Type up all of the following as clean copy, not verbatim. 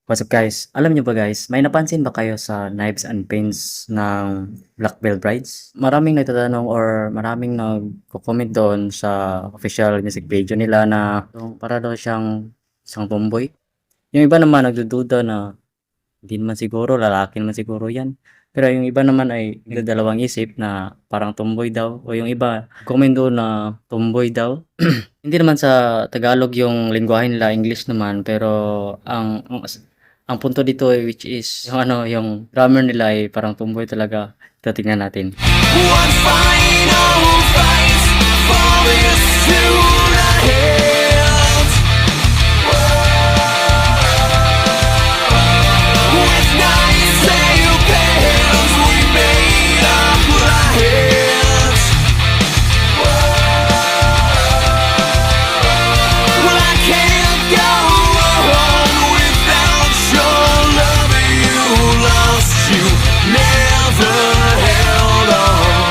What's up guys? Alam niyo ba guys, may napansin ba kayo sa knives and pins ng Black Veil Brides? Maraming nagtatanong or maraming nagko-comment doon sa official music video nila na para daw siyang isang tomboy. Yung iba naman nagdududa na hindi naman siguro, lalaki naman siguro yan. Pero yung iba naman ay nagdadalawang isip na parang tomboy daw. O yung iba, comment doon na tomboy daw. Hindi naman sa Tagalog yung lingwahe nila, English naman. Pero ang punto dito which is yung yung drummer nila ay parang tomboy talaga. Ito tingnan natin. One final fight for this tonight. With nice sail pants, we made up plans. Well, I can't go on without your love. You lost, you never held on.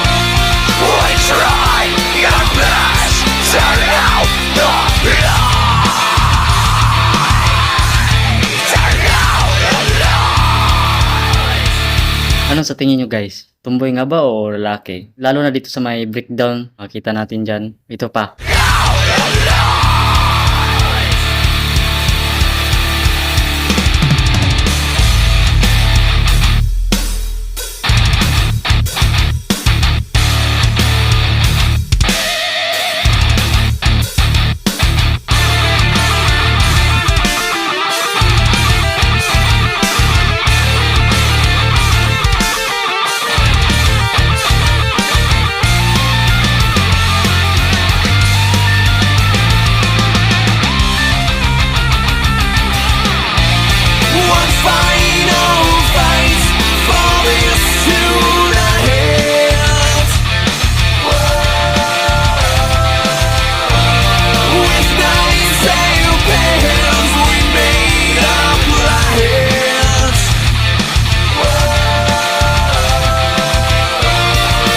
We tried your best, turn out the light. Turn out the light. Ano sa tingin nyo guys? Tomboy nga ba o lalaki? Lalo na dito sa may breakdown, makita natin dyan. Ito pa. One final fight for this tonight. With nice sail pants, we made up plans.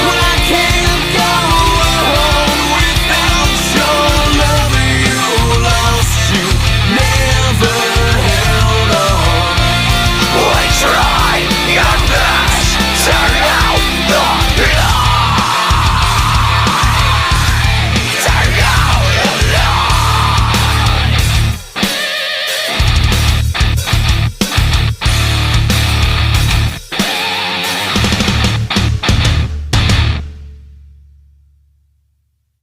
Well, I can't go on without your love. You lost, you never held on. We tried your best, turn out the light. Turn out the light.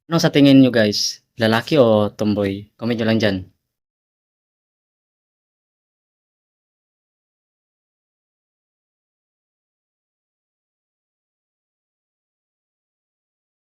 Ano sa tingin nyo guys? Lalaki o tomboy? Comment nyo lang dyan.